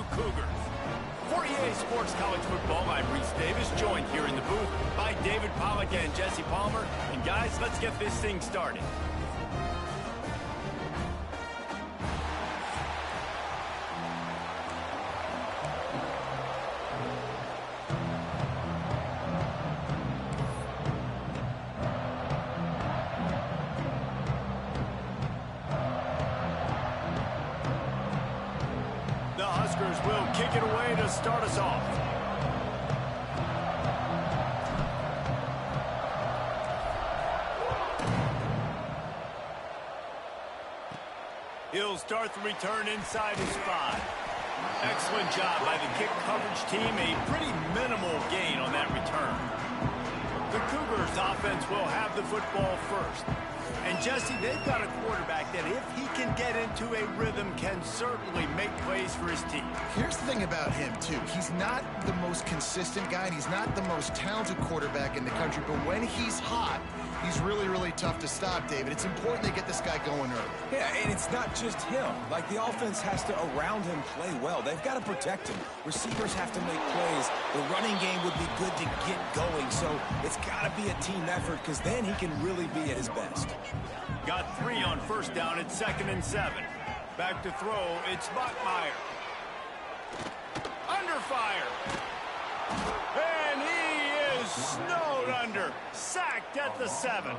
BYU Cougars. For EA Sports College Football, I'm Reese Davis, joined here in the booth by David Pollack and Jesse Palmer. And guys, let's get this thing started. The Huskers will kick it away to start us off. He'll start the return inside his 5. Excellent job by the kick coverage team. A pretty minimal gain on that return. The Cougars offense will have the football first. And Jesse, they've got a quarterback that if he can get into a rhythm can certainly make plays for his team. Here's the thing about him, too. He's not the most consistent guy, and he's not the most talented quarterback in the country, but when he's hot, he's really, really tough to stop, David. It's important they get this guy going early. Yeah, and it's not just him. Like, the offense has to, around him, play well. They've got to protect him. Receivers have to make plays. The running game would be good to get going, so it's got to be a team effort because then he can really be at his best. Got 3 on first down at 2nd and 7. Back to throw, it's Bachmeier. Under fire. And he is snowed under. Sacked at the 7.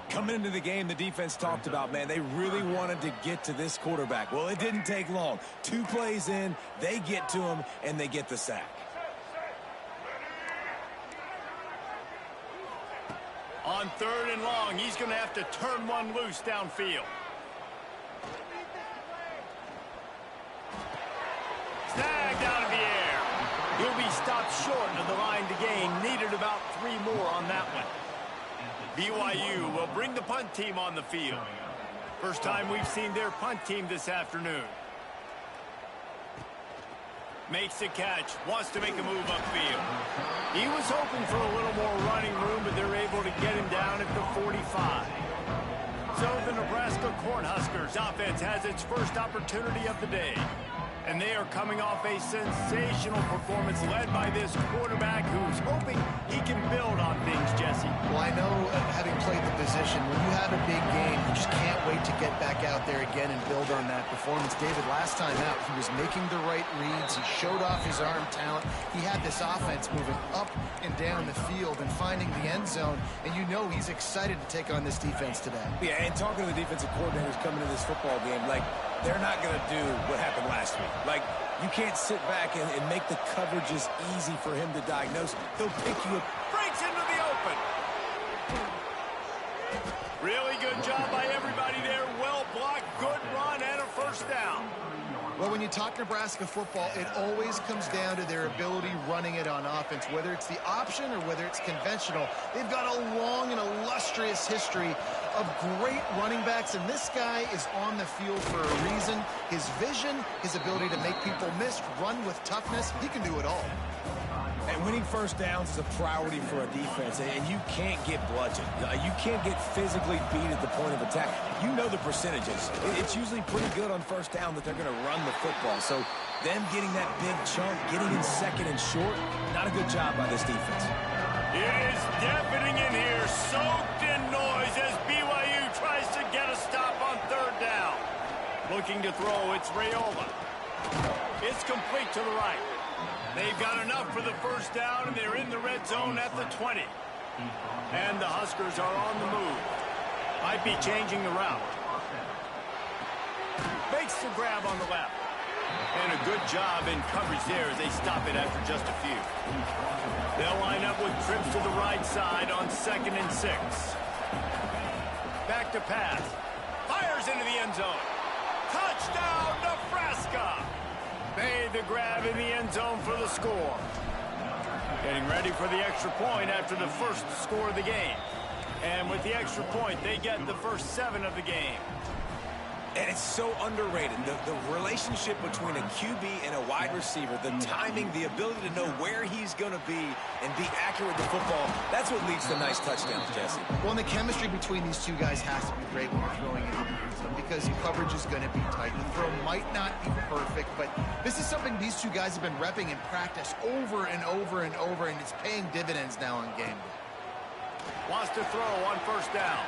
Coming into the game, the defense talked about, man, they really wanted to get to this quarterback. Well, it didn't take long. 2 plays in, they get to him, and they get the sack. On 3rd and long, he's going to have to turn one loose downfield. Snagged out of the air. He'll be stopped short of the line to gain. Needed about 3 more on that one. BYU will bring the punt team on the field. First time we've seen their punt team this afternoon. Makes the catch, wants to make a move upfield. He was hoping for a little more running room, but they're able to get him down at the 45. So the Nebraska Cornhuskers offense has its first opportunity of the day. And they are coming off a sensational performance led by this quarterback who's hoping he can build on things, Jesse. Well, I know, having played the position, when you have a big game, you just can't wait to get back out there again and build on that performance. David, last time out, he was making the right reads. He showed off his arm talent. He had this offense moving up and down the field and finding the end zone. And you know he's excited to take on this defense today. Yeah, and talking to the defensive coordinators coming to this football game, like, they're not going to do what happened last week. Like, you can't sit back and make the coverages easy for him to diagnose. They'll pick you up. Breaks into the open. Really good job by everybody there. Well blocked, good run, and a first down. Well, when you talk Nebraska football, it always comes down to their ability running it on offense, whether it's the option or whether it's conventional. They've got a long and illustrious history of great running backs, and this guy is on the field for a reason. His vision, his ability to make people miss, run with toughness, he can do it all. And winning first downs is a priority for a defense, and you can't get bludgeoned. You can't get physically beat at the point of attack. You know the percentages. It's usually pretty good on first down that they're going to run the football. So them getting that big chunk, getting in 2nd and short, not a good job by this defense. It is deafening in here, soaked in noise as BYU tries to get a stop on 3rd down. Looking to throw, it's Raiola. It's complete to the right. They've got enough for the first down, and they're in the red zone at the 20. And the Huskers are on the move. Might be changing the route. Makes the grab on the left. And a good job in coverage there as they stop it after just a few. They'll line up with trips to the right side on 2nd and 6. Back to pass. Fires into the end zone. Touchdown, Nebraska! Made the grab in the end zone for the score. Getting ready for the extra point after the first score of the game. And with the extra point, they get the first 7 of the game. And And it's so underrated. The relationship between a QB and a wide receiver, the timing, the ability to know where he's going to be and be accurate with the football, that's what leads to nice touchdowns, Jesse. Well, and the chemistry between these two guys has to be great when you're throwing it into them because coverage is going to be tight. The throw might not be perfect, but this is something these two guys have been repping in practice over and over and over, and it's paying dividends now in game day. Wants to throw on first down.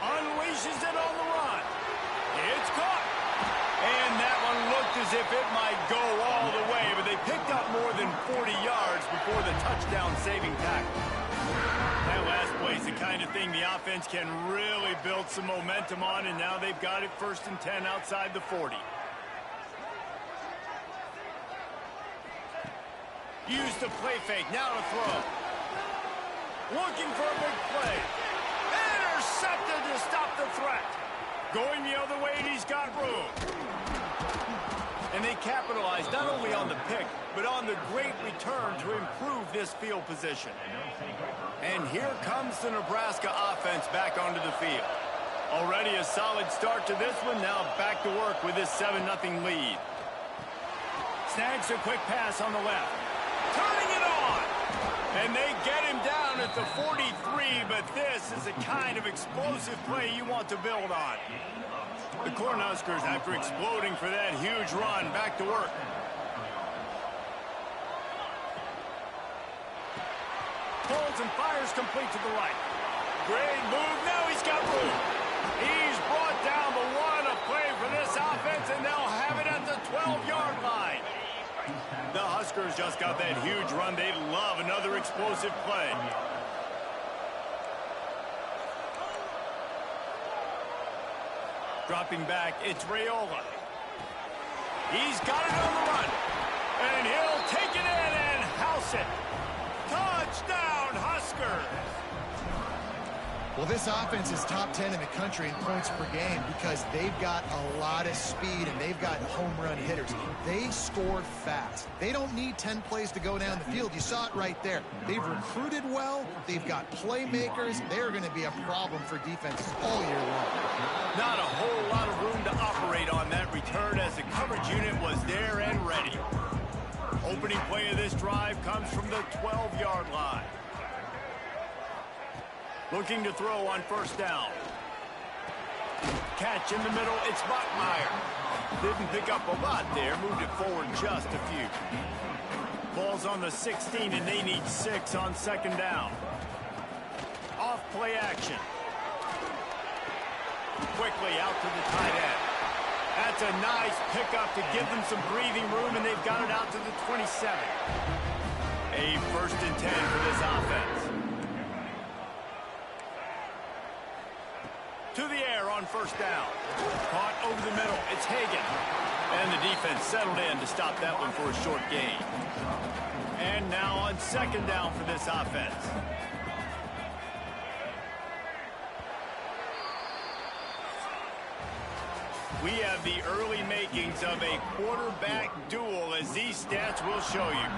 Unleashes it on the run. It's caught. And that one looked as if it might go all the way, but they picked up more than 40 yards before the touchdown-saving tackle. That last play is the kind of thing the offense can really build some momentum on, and now they've got it 1st and 10 outside the 40. Used the play fake, now to throw. Looking for a big play. Intercepted to stop the threat. Going the other way, and he's got room. And they capitalized not only on the pick, but on the great return to improve this field position. And here comes the Nebraska offense back onto the field. Already a solid start to this one, now back to work with this 7-0 lead. Snags a quick pass on the left. Turning it on! And they get him down at the 43, but this is the kind of explosive play you want to build on. The Cornhuskers, after exploding for that huge run, back to work. Pulls and fires complete to the right. Great move. Now he's got room. He's brought down the one, a play for this offense, and they'll have it at the 12-yard line. The Huskers just got that huge run. They love another explosive play. Dropping back, it's Raiola. He's got it on the run. And he'll take it in and house it. Touchdown, Huskers! Well, this offense is top 10 in the country in points per game because they've got a lot of speed and they've got home run hitters. They score fast. They don't need 10 plays to go down the field. You saw it right there. They've recruited well. They've got playmakers. They're going to be a problem for defenses all year long. Not a whole lot of room to operate on that return as the coverage unit was there and ready. Opening play of this drive comes from the 12-yard line. Looking to throw on first down. Catch in the middle, it's Bachmeier. Didn't pick up a lot there, moved it forward just a few. Ball's on the 16, and they need 6 on second down. Off play action. Quickly out to the tight end. That's a nice pickup to give them some breathing room, and they've got it out to the 27. A 1st and 10 for this offense. To the air on first down. Caught over the middle. It's Hagan. And the defense settled in to stop that one for a short gain. And now on second down for this offense. We have the early makings of a quarterback duel, as these stats will show you.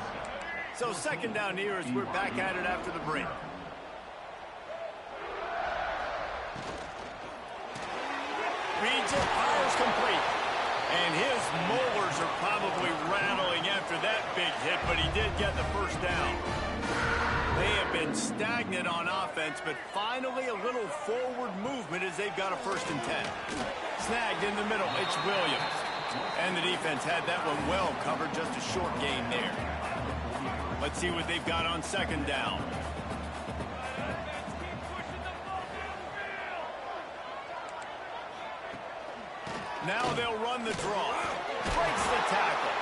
So second down here as we're back at it after the break. Reads it, fires complete. And his molars are probably rattling after that big hit, but he did get the first down. They have been stagnant on offense, but finally a little forward movement as they've got a 1st and 10. Snagged in the middle, it's Williams. And the defense had that one well covered, just a short gain there. Let's see what they've got on second down. Now they'll run the draw. Breaks the tackle.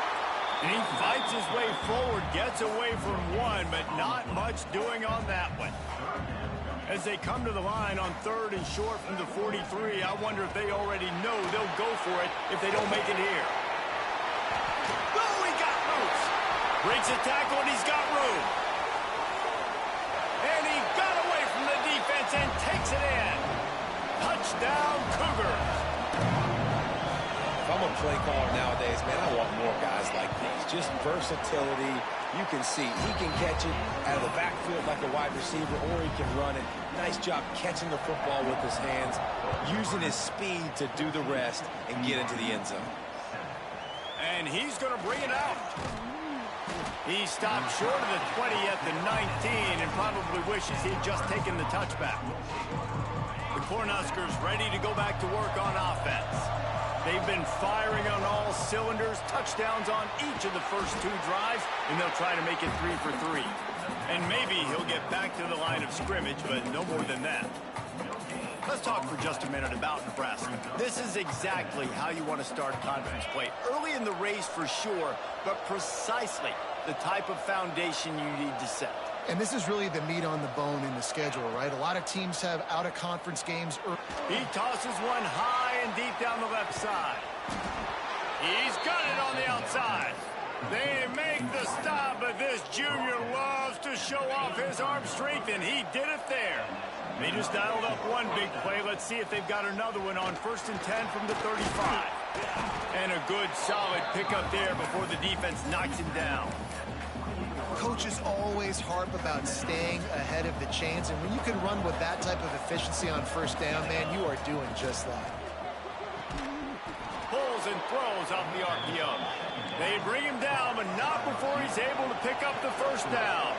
And he fights his way forward, gets away from one, but not much doing on that one. As they come to the line on 3rd and short from the 43, I wonder if they already know they'll go for it if they don't make it here. Oh, he got loose. Breaks a tackle, and he's got room. And he got away from the defense and takes it in. Touchdown, Cougars. If I'm a play caller nowadays, man, I want more guys like these. Just versatility, You can see he can catch it out of the backfield like a wide receiver, or he can run it. Nice job catching the football with his hands, using his speed to do the rest and get into the end zone. And he's going to bring it out. He stopped short of the 20 at the 19 and probably wishes he'd just taken the touchback. The Cornhuskers ready to go back to work on offense. They've been firing on all cylinders, touchdowns on each of the first 2 drives, and they'll try to make it 3 for 3. And maybe he'll get back to the line of scrimmage, but no more than that. Let's talk for just a minute about Nebraska. This is exactly how you want to start conference play. Early in the race for sure, but precisely the type of foundation you need to set. And this is really the meat on the bone in the schedule, right? A lot of teams have out-of-conference games. He tosses one high and deep down the left side. He's got it on the outside. They make the stop, but this junior loves to show off his arm strength, and he did it there. They just dialed up one big play. Let's see if they've got another one on 1st and 10 from the 35. And a good, solid pickup there before the defense knocks him down. Coaches always harp about staying ahead of the chains, and when you can run with that type of efficiency on 1st down, man, you are doing just that. Pulls and throws off the RPO. They bring him down, but not before he's able to pick up the 1st down.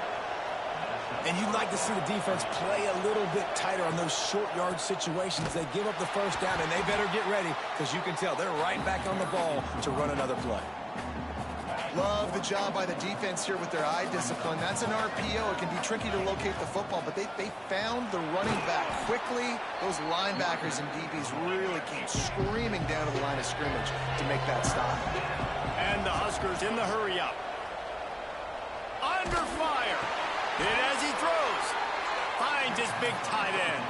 And you'd like to see the defense play a little bit tighter on those short yard situations. They give up the 1st down, and they better get ready, because you can tell they're right back on the ball to run another play. Love the job by the defense here with their eye discipline. That's an RPO. It can be tricky to locate the football, but they found the running back quickly. Those linebackers and DBs really came screaming down to the line of scrimmage to make that stop. And the Huskers in the hurry-up. Under fire. Hit as he throws. Finds his big tight end.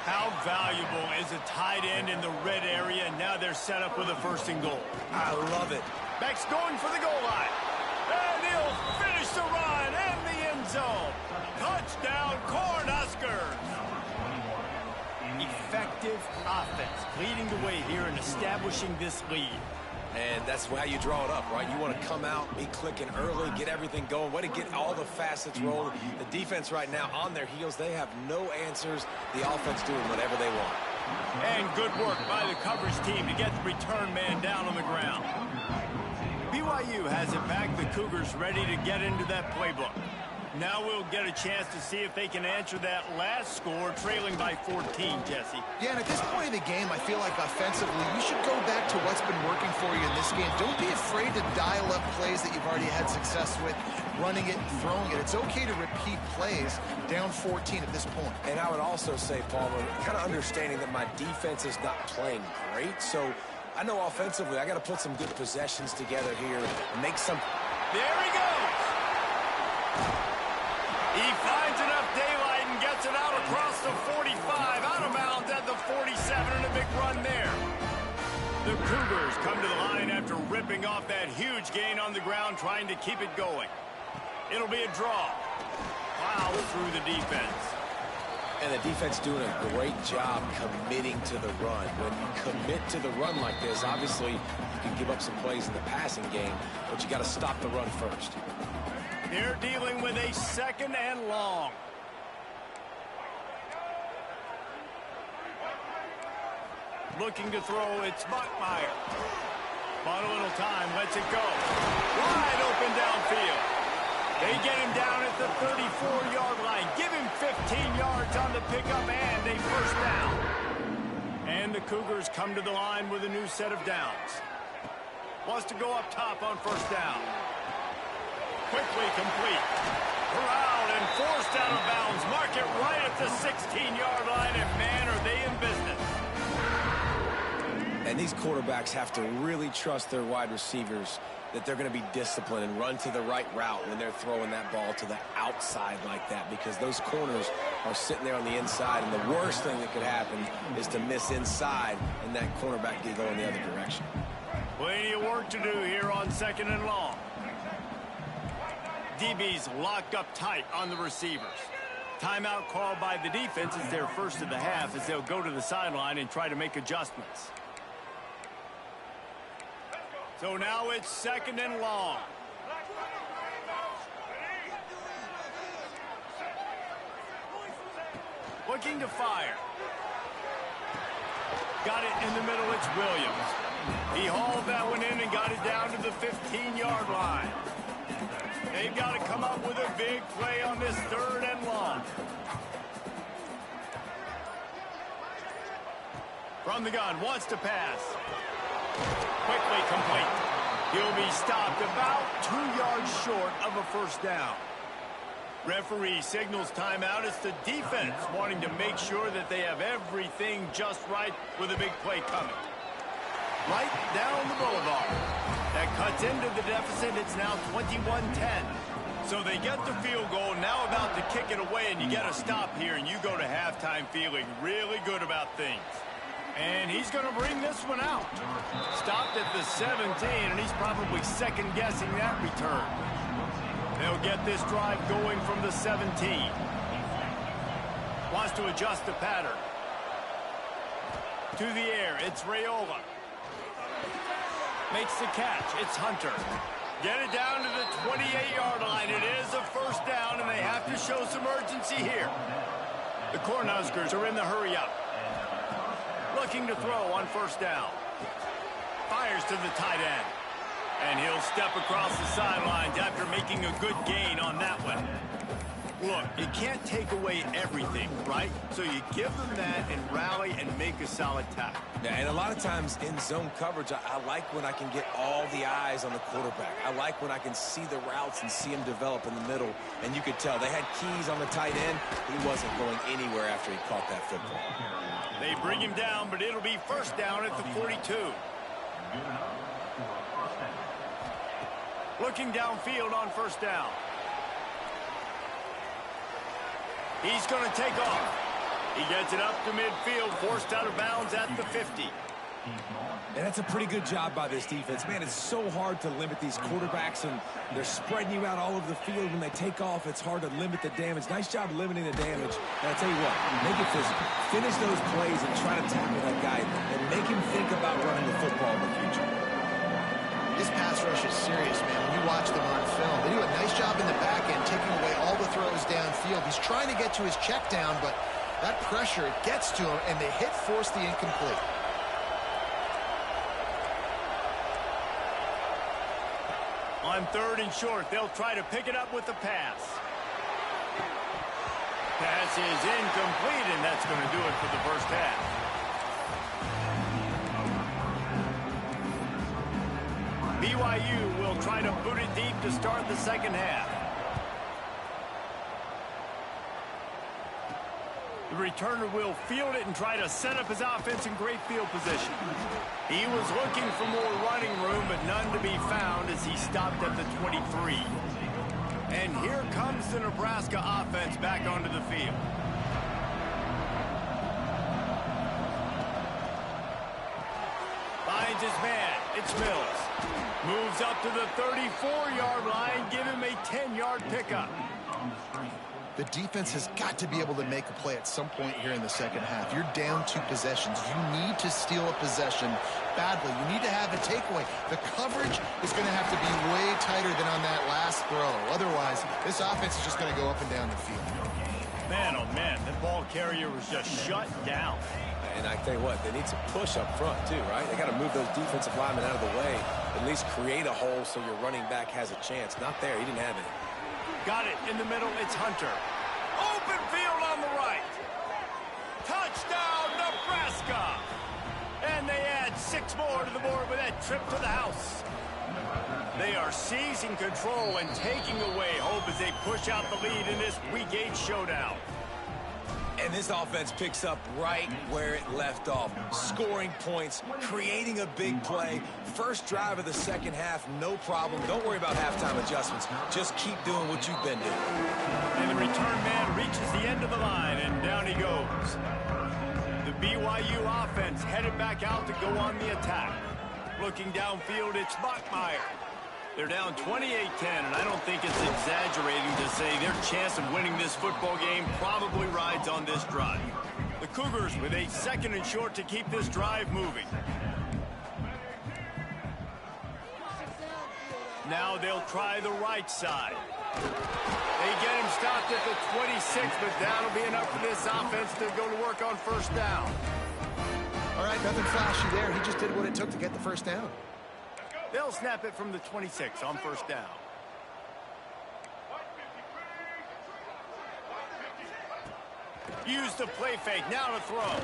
How valuable is a tight end in the red area? Now they're set up with a 1st and goal. I love it. Beck's going for the goal line. And he'll finish the run and the end zone. Touchdown, Cornhuskers. Effective offense leading the way here and establishing this lead. And that's how you draw it up, right? You want to come out, be clicking early, get everything going, way to get all the facets rolling. The defense right now on their heels, they have no answers. The offense doing whatever they want. And good work by the coverage team to get the return man down on the ground. BYU has it back. The Cougars ready to get into that playbook. Now we'll get a chance to see if they can answer that last score, trailing by 14, Jesse. Yeah, and at this point in the game, I feel like offensively, you should go back to what's been working for you in this game. Don't be afraid to dial up plays that you've already had success with, running it and throwing it. It's okay to repeat plays down 14 at this point. And I would also say, Palmer, kind of understanding that my defense is not playing great, so I know offensively I got to put some good possessions together here and make some... There he goes! He finds enough daylight and gets it out across the 45, out of bounds at the 47, and a big run there. The Cougars come to the line after ripping off that huge gain on the ground, trying to keep it going. It'll be a draw. Wow, through the defense. And the defense doing a great job committing to the run. When you commit to the run like this, obviously you can give up some plays in the passing game, but you got to stop the run first. They're dealing with a 2nd and long. Looking to throw, it's Buckmeyer. Bought a little time, lets it go. Wide open downfield. They get him down at the 34-yard line. Give him 15 yards on the pickup and a 1st down. And the Cougars come to the line with a new set of downs. Wants to go up top on 1st down. Quickly complete. Corralled and forced out of bounds. Mark it right at the 16-yard line, and man, are they in business. And these quarterbacks have to really trust their wide receivers that they're going to be disciplined and run to the right route when they're throwing that ball to the outside like that, because those corners are sitting there on the inside, and the worst thing that could happen is to miss inside and that cornerback can go in the other direction. Plenty of work to do here on 2nd and long. DB's locked up tight on the receivers. Timeout called by the defense is their 1st of the half, as they'll go to the sideline and try to make adjustments. So now it's 2nd and long. Looking to fire. Got it in the middle. It's Williams. He hauled that one in and got it down to the 15-yard line. They've got to come up with a big play on this 3rd and long. From the gun, wants to pass. Quickly complete. He'll be stopped about 2 yards short of a first down. Referee signals timeout. It's the defense wanting to make sure that they have everything just right with a big play coming. Right down the boulevard. That cuts into the deficit. It's now 21-10. So they get the field goal, now about to kick it away, and you get a stop here, and you go to halftime feeling really good about things. And he's going to bring this one out. Stopped at the 17, and he's probably second-guessing that return. They'll get this drive going from the 17. Wants to adjust the pattern. To the air, it's Raiola. Makes the catch, it's Hunter. Get it down to the 28-yard line. It is a first down, and they have to show some urgency here. The Cornhuskers are in the hurry-up. Looking to throw on first down. Fires to the tight end. And he'll step across the sidelines after making a good gain on that one. Look, you can't take away everything, right? So you give them that and rally and make a solid tackle. Yeah, and a lot of times in zone coverage, I like when I can get all the eyes on the quarterback. I like when I can see the routes and see him develop in the middle. And you could tell they had keys on the tight end. He wasn't going anywhere after he caught that football. They bring him down, but it'll be first down at the 42. Looking downfield on first down. He's going to take off. He gets it up to midfield, forced out of bounds at the 50. And that's a pretty good job by this defense. Man, it's so hard to limit these quarterbacks, and they're spreading you out all over the field. When they take off, it's hard to limit the damage. Nice job limiting the damage. And I tell you what, make it physical. Finish those plays and try to tackle that guy and make him think about running the football in the future. This pass rush is serious, man. When you watch them on film, they do a nice job in the back end, taking away all the throws downfield. He's trying to get to his check down, but that pressure, it gets to him, and they force the incomplete. On 3rd and short, they'll try to pick it up with the pass. Pass is incomplete, and that's going to do it for the first half. BYU will try to boot it deep to start the second half. The returner will field it and try to set up his offense in great field position. He was looking for more running room, but none to be found as he stopped at the 23. And here comes the Nebraska offense back onto the field. Finds his man. It's Mills. Moves up to the 34-yard line. Give him a 10-yard pickup. The defense has got to be able to make a play at some point here in the second half. You're down 2 possessions. You need to steal a possession badly. You need to have a takeaway. The coverage is going to have to be way tighter than on that last throw. Otherwise, this offense is just going to go up and down the field. Man, oh man, the ball carrier was just shut down. And I tell you what, they need some push up front too, right? They got to move those defensive linemen out of the way. At least create a hole so your running back has a chance. Not there. He didn't have it. Got it in the middle. It's Hunter. Open field on the right. Touchdown, Nebraska. And they add 6 more to the board with that trip to the house. They are seizing control and taking away hope as they push out the lead in this Week 8 showdown. And this offense picks up right where it left off. Scoring points, creating a big play. First drive of the second half, no problem. Don't worry about halftime adjustments. Just keep doing what you've been doing. And the return man reaches the end of the line, and down he goes. The BYU offense headed back out to go on the attack. Looking downfield, it's Bachmeier. They're down 28-10, and I don't think it's exaggerating to say their chance of winning this football game probably rides on this drive. The Cougars with a 2nd and short to keep this drive moving. Now they'll try the right side. They get him stopped at the 26, but that'll be enough for this offense to go to work on first down. All right, nothing flashy there. He just did what it took to get the first down. They'll snap it from the 26 on first down. Use the play fake, now to throw.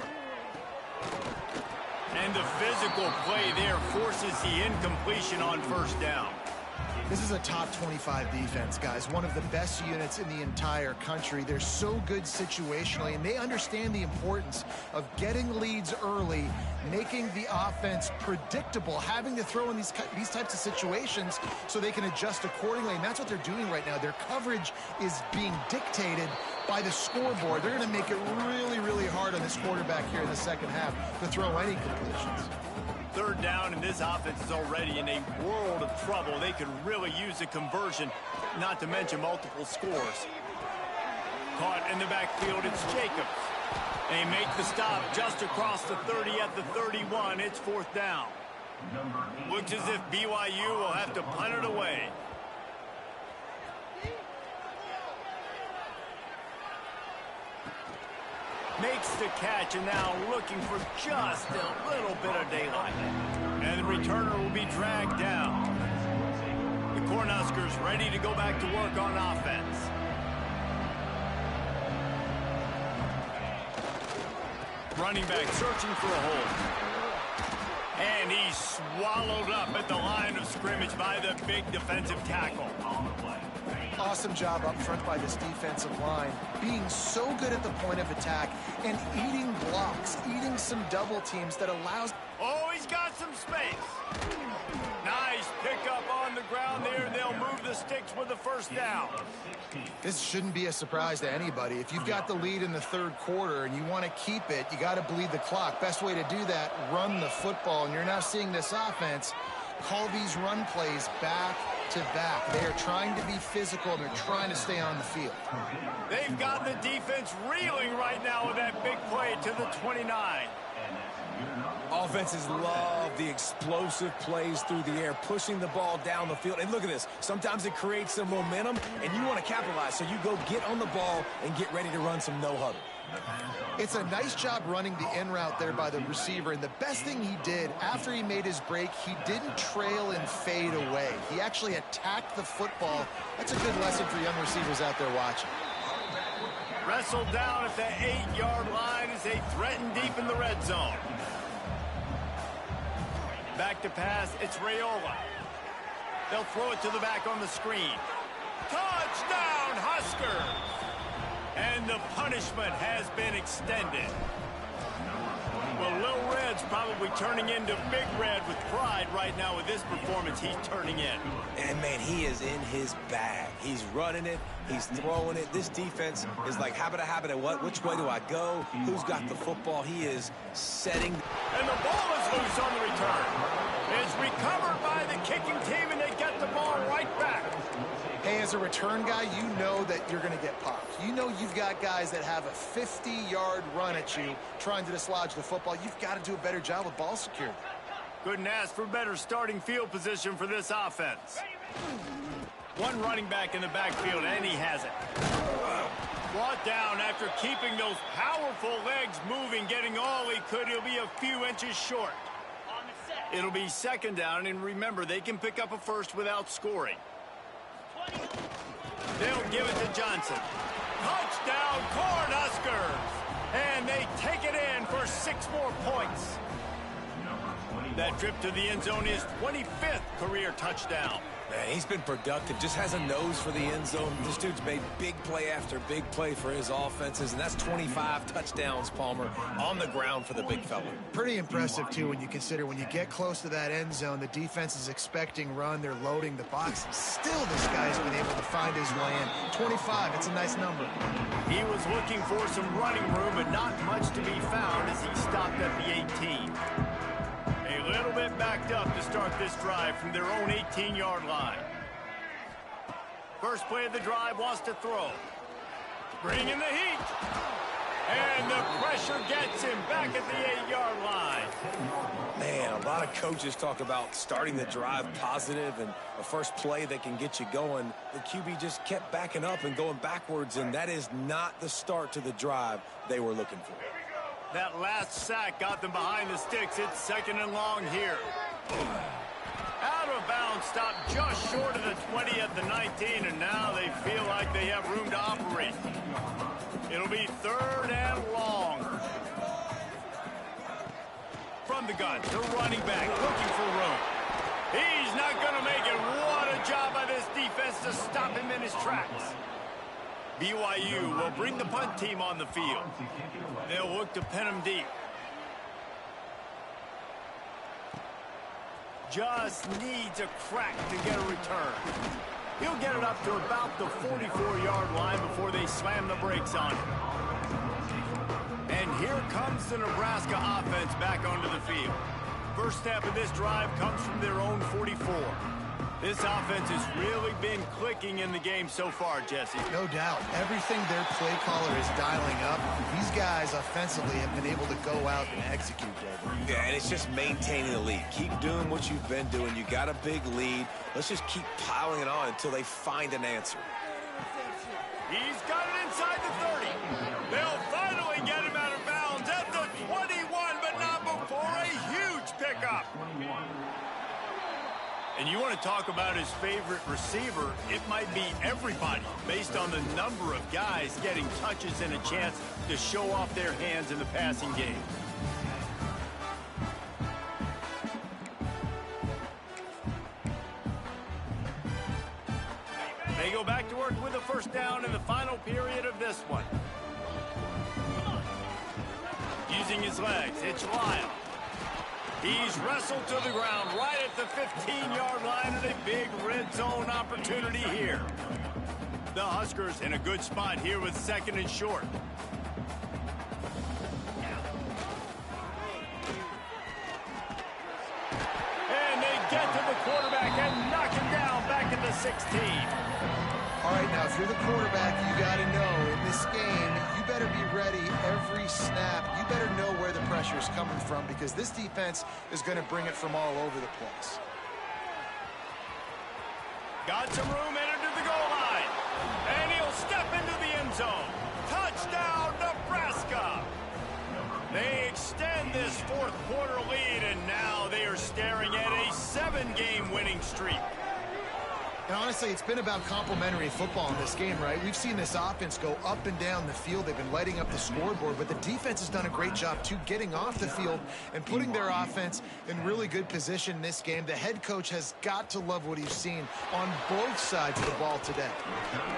And the physical play there forces the incompletion on first down. This is a top 25 defense, guys. One of the best units in the entire country. They're so good situationally, and they understand the importance of getting leads early, making the offense predictable, having to throw in these types of situations so they can adjust accordingly, and that's what they're doing right now. Their coverage is being dictated by the scoreboard. They're going to make it really, really hard on this quarterback here in the second half to throw any completions. Third down, and this offense is already in a world of trouble. They could really use a conversion, not to mention multiple scores. Caught in the backfield, it's Jacobs. They make the stop just across the 30 at the 31. It's fourth down. Looks as if BYU will have to punt it away. Makes the catch, and now looking for just a little bit of daylight. And the returner will be dragged down. The Cornhuskers ready to go back to work on offense. Running back searching for a hole. And he's swallowed up at the line of scrimmage by the big defensive tackle. Awesome job up front by this defensive line, being so good at the point of attack and eating blocks, eating some double teams that allows... Oh, he's got some space. Nice pickup on the ground there, and they'll move the sticks with the first down. This shouldn't be a surprise to anybody. If you've got the lead in the third quarter and you want to keep it, you got to bleed the clock. Best way to do that, run the football. And you're now seeing this offense call these run plays back to back. They are trying to be physical, and they're trying to stay on the field. They've got the defense reeling right now with that big play to the 29. Offenses love the explosive plays through the air, pushing the ball down the field. And look at this. Sometimes it creates some momentum, and you want to capitalize. So you go get on the ball and get ready to run some no-huddle. It's a nice job running the in route there by the receiver, and the best thing he did after he made his break, he didn't trail and fade away. He actually attacked the football. That's a good lesson for young receivers out there watching. Wrestled down at the 8-yard line as they threaten deep in the red zone. Back to pass, it's Raiola. They'll throw it to the back on the screen. Touchdown, Huskers! And the punishment has been extended. Well, Lil Red's probably turning into Big Red with pride right now with this performance he's turning in. And, man, he is in his bag. He's running it. He's throwing it. This defense is like, habit, what? Which way do I go? Who's got the football? He is setting. And the ball is loose on the return. It's recovered by the kicking team, and they get the ball right back. Hey, as a return guy, you know that you're going to get popped. You know you've got guys that have a 50-yard run at you trying to dislodge the football. You've got to do a better job with ball security. Couldn't ask for better starting field position for this offense. One running back in the backfield, and he has it. Brought down after keeping those powerful legs moving, getting all he could. He'll be a few inches short. It'll be second down, and remember, they can pick up a first without scoring. They'll give it to Johnson. Touchdown, Cornhuskers! And they take it in for 6 more points. That trip to the end zone is 25th career touchdown. Man, he's been productive, just has a nose for the end zone. This dude's made big play after big play for his offenses, and that's 25 touchdowns, Palmer, on the ground for the big fella. Pretty impressive, too, when you consider when you get close to that end zone, the defense is expecting run, they're loading the box. Still, this guy's been able to find his way in. 25, it's a nice number. He was looking for some running room, but not much to be found as he stopped at the 18. A little bit backed up to start this drive from their own 18-yard line. First play of the drive wants to throw. Bring in the heat. And the pressure gets him back at the 8-yard line. Man, a lot of coaches talk about starting the drive positive and a first play that can get you going. The QB just kept backing up and going backwards, and that is not the start to the drive they were looking for. That last sack got them behind the sticks. It's 2nd and long here. Out of bounds, stopped just short of the 20 at the 19, and now they feel like they have room to operate. It'll be 3rd and long. From the gun, the running back looking for room. He's not going to make it. What a job by this defense to stop him in his tracks. BYU will bring the punt team on the field. They'll look to pin him deep. Just needs a crack to get a return. He'll get it up to about the 44-yard line before they slam the brakes on him. And here comes the Nebraska offense back onto the field. First step of this drive comes from their own 44. This offense has really been clicking in the game so far, Jesse. No doubt. Everything their play caller is dialing up, these guys offensively have been able to go out and execute, David. Yeah, and it's just maintaining the lead. Keep doing what you've been doing. You got a big lead. Let's just keep piling it on until they find an answer. He's got it inside the 30. They'll finally get him out of bounds at the 21, but not before a huge pickup. And you want to talk about his favorite receiver, it might be everybody, based on the number of guys getting touches and a chance to show off their hands in the passing game. They go back to work with a first down in the final period of this one. Using his legs, it's Lyle. He's wrestled to the ground right at the 15-yard line and a big red zone opportunity here. The Huskers in a good spot here with 2nd and short. And they get to the quarterback and knock him down back at the 16. All right, now, if you're the quarterback, you got to know in this game, you better be ready every snap. You better know where the pressure is coming from because this defense is going to bring it from all over the place. Got some room entered to the goal line. And he'll step into the end zone. Touchdown, Nebraska. They extend this 4th quarter lead, and now they are staring at a 7-game winning streak. And honestly, it's been about complementary football in this game, right? We've seen this offense go up and down the field. They've been lighting up the scoreboard, but the defense has done a great job, too, getting off the field and putting their offense in really good position in this game. The head coach has got to love what he's seen on both sides of the ball today.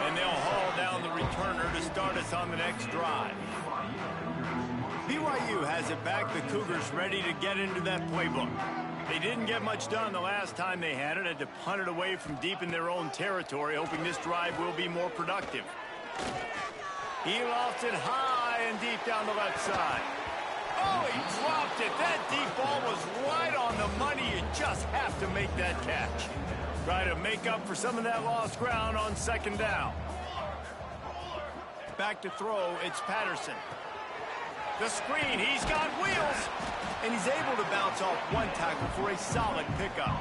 And they'll haul down the returner to start us on the next drive. BYU has it back. The Cougars ready to get into that playbook. They didn't get much done the last time they had it. Had to punt it away from deep in their own territory, hoping this drive will be more productive. He lofts it high and deep down the left side. Oh, he dropped it. That deep ball was right on the money. You just have to make that catch. Try to make up for some of that lost ground on 2nd down. Back to throw, it's Patterson. The screen, he's got wheels. And he's able to bounce off one tackle for a solid pickup.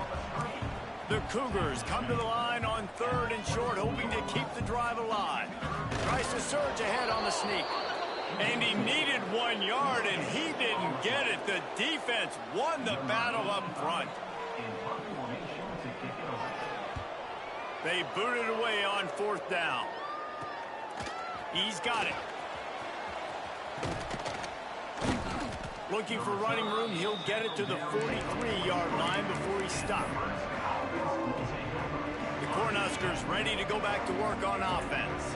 The Cougars come to the line on 3rd and short, hoping to keep the drive alive. Tries to surge ahead on the sneak. And he needed 1 yard, and he didn't get it. The defense won the battle up front. They boot it away on 4th down. He's got it. Looking for running room, he'll get it to the 43-yard line before he stopped. The Cornhuskers ready to go back to work on offense.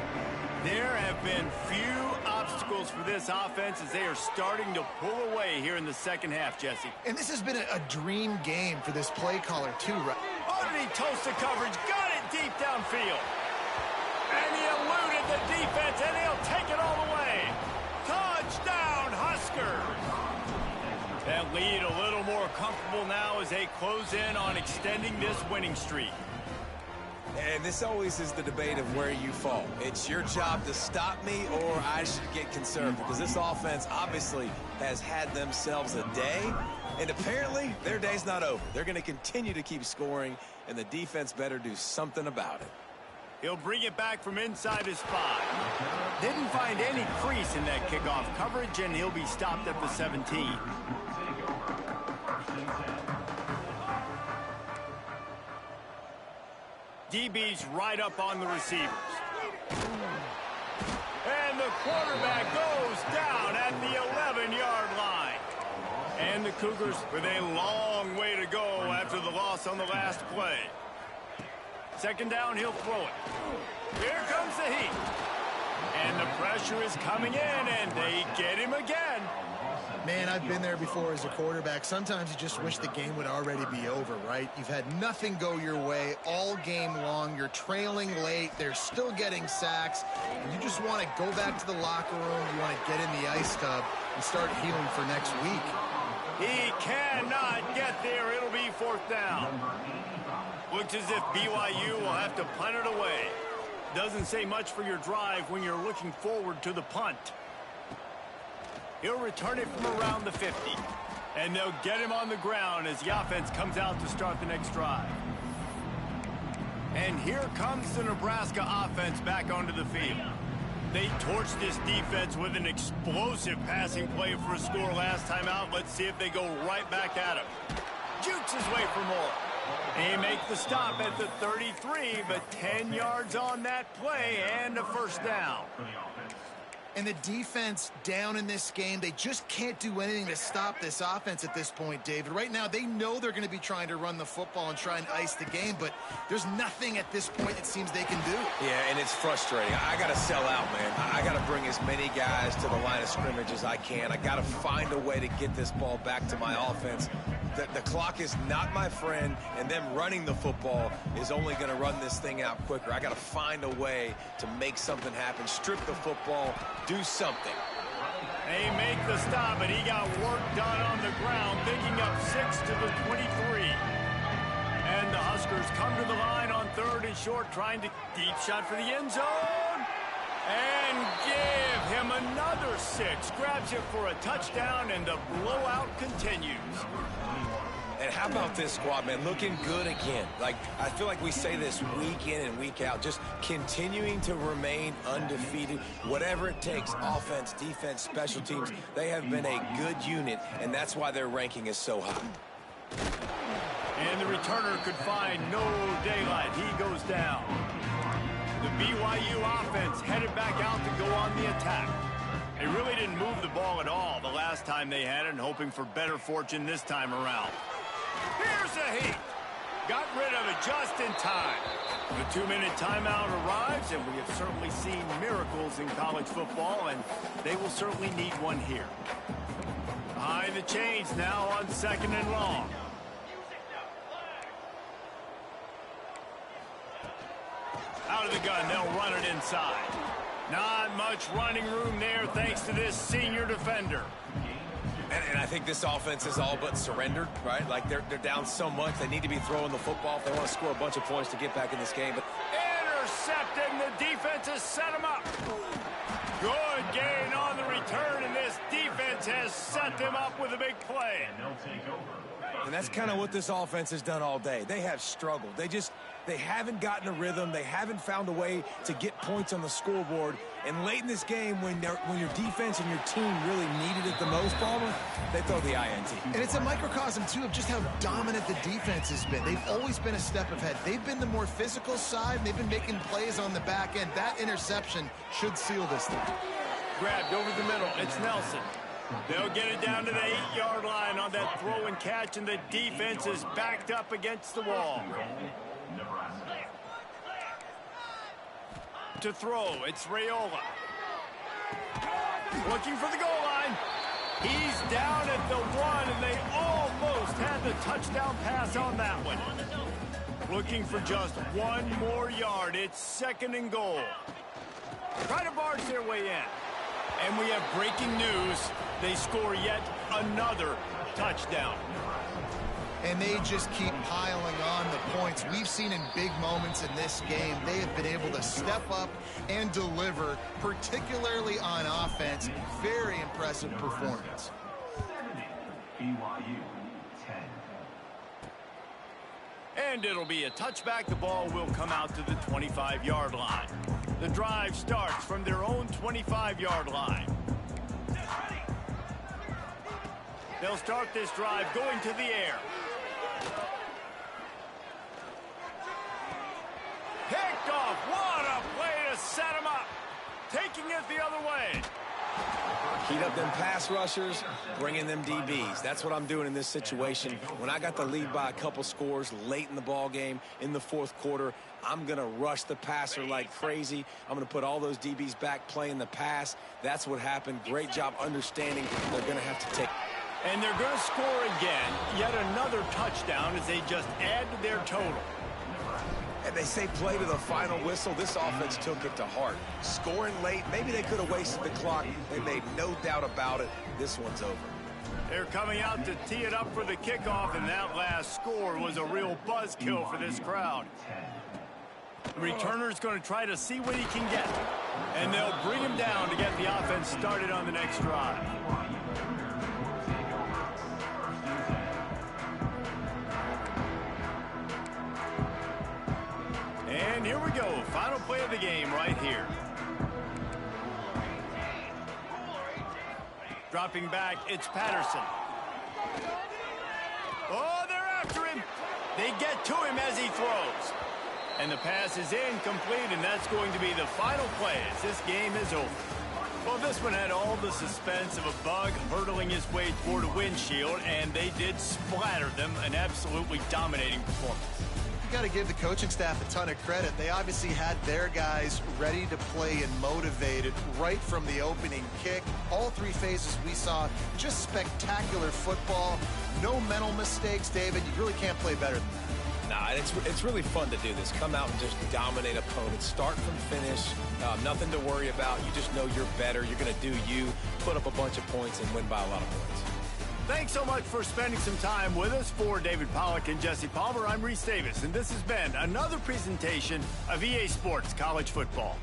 There have been few obstacles for this offense as they are starting to pull away here in the 2nd half, Jesse. And this has been a dream game for this play caller, too, right? Underneath toasted coverage, got it deep downfield. And he eluded the defense, and he'll take it all the way. Touchdown, Huskers! That lead a little more comfortable now as they close in on extending this winning streak. And this always is the debate of where you fall. It's your job to stop me, or I should get conservative, because this offense obviously has had themselves a day, and apparently their day's not over. They're going to continue to keep scoring, and the defense better do something about it. He'll bring it back from inside his 5. Didn't find any crease in that kickoff coverage, and he'll be stopped at the 17. DB's right up on the receivers. And the quarterback goes down at the 11-yard line. And the Cougars with a long way to go after the loss on the last play. Second down, he'll throw it. Here comes the heat. And the pressure is coming in, and they get him again. Man, I've been there before as a quarterback. Sometimes you just wish the game would already be over, right? You've had nothing go your way all game long. You're trailing late. They're still getting sacks. And you just want to go back to the locker room. You want to get in the ice tub and start healing for next week. He cannot get there. It'll be fourth down. Looks as if BYU will have to punt it away. Doesn't say much for your drive when you're looking forward to the punt. He'll return it from around the 50. And they'll get him on the ground as the offense comes out to start the next drive. And here comes the Nebraska offense back onto the field. They torched this defense with an explosive passing play for a score last time out. Let's see if they go right back at him. Jukes his way for more. They make the stop at the 33, but 10 yards on that play and a first down. And the defense down in this game, they just can't do anything to stop this offense at this point, David. Right now, they know they're going to be trying to run the football and try and ice the game, but there's nothing at this point it seems they can do. Yeah, and it's frustrating. I got to sell out, man. I got to bring as many guys to the line of scrimmage as I can. I got to find a way to get this ball back to my offense. The clock is not my friend, and them running the football is only going to run this thing out quicker. I got to find a way to make something happen, strip the football, do something. They make the stop, and he got work done on the ground, picking up 6 to the 23. And the Huskers come to the line on 3rd and short, trying to deep shot for the end zone. And give him another 6. Grabs it for a touchdown, and the blowout continues. And how about this squad, man? Looking good again. Like, I feel like we say this week in and week out, just continuing to remain undefeated. Whatever it takes, offense, defense, special teams, they have been a good unit, and that's why their ranking is so high. And the returner could find no daylight. He goes down. The BYU offense headed back out to go on the attack. They really didn't move the ball at all the last time they had it, and hoping for better fortune this time around. Here's the heat. Got rid of it just in time. The 2-minute timeout arrives, and we have certainly seen miracles in college football, and they will certainly need one here. Behind the chains now on 2nd and long. Out of the gun, they'll run it inside. Not much running room there thanks to this senior defender. And I think this offense is all but surrendered, right? Like, they're down so much, they need to be throwing the football if they want to score a bunch of points to get back in this game. But intercepted, and the defense has set him up. Good gain on the return, and this defense has set them up with a big play. And that's kind of what this offense has done all day. They have struggled. They haven't gotten a rhythm. They haven't found a way to get points on the scoreboard. And late in this game, when your defense and your team really needed it the most, Palmer, they throw the INT. And it's a microcosm, too, of just how dominant the defense has been. They've always been a step ahead. They've been the more physical side, and they've been making plays on the back end. That interception should seal this thing. Grabbed over the middle. It's Nelson. They'll get it down to the 8-yard line on that throw and catch, and the defense is backed up against the wall. To throw, it's Raiola. Looking for the goal line. He's down at the 1, and they almost had the touchdown pass on that one. Looking for just 1 more yard. It's 2nd and goal. Try to barge their way in. And we have breaking news. They score yet another touchdown. and they just keep piling on the points. We've seen in big moments in this game, they have been able to step up and deliver, particularly on offense. Very impressive performance. BYU 10. And it'll be a touchback. The ball will come out to the 25-yard line. The drive starts from their own 25-yard line. They'll start this drive going to the air. Picked off. What a play to set him up. Taking it the other way. Heat up them pass rushers, bring in them DBs. That's what I'm doing in this situation. When I got the lead by a couple scores late in the ball game, in the fourth quarter, I'm going to rush the passer like crazy. I'm going to put all those DBs back playing the pass. That's what happened. Great job understanding they're going to have to take. And they're going to score again. Yet another touchdown as they just add to their total. And they say play to the final whistle. This offense took it to heart. Scoring late, maybe they could have wasted the clock. They made no doubt about it. This one's over. They're coming out to tee it up for the kickoff, and that last score was a real buzzkill for this crowd. The returner's going to try to see what he can get. And they'll bring him down to get the offense started on the next drive. And here we go. Final play of the game right here. Dropping back, it's Patterson. Oh, they're after him. They get to him as he throws. And the pass is incomplete, and that's going to be the final play as this game is over. Well, this one had all the suspense of a bug hurtling his way toward a windshield, and they did splatter them. An absolutely dominating performance. Got to give the coaching staff a ton of credit. They obviously had their guys ready to play and motivated right from the opening kick. All three phases we saw, just spectacular football. No mental mistakes, David. You really can't play better than that. Nah, it's really fun to do this. Come out and just dominate opponents. Start from finish. Nothing to worry about. You just know you're better. You're going to do you, put up a bunch of points, and win by a lot of points. Thanks so much for spending some time with us. For David Pollack and Jesse Palmer, I'm Reese Davis, and this has been another presentation of EA Sports College Football.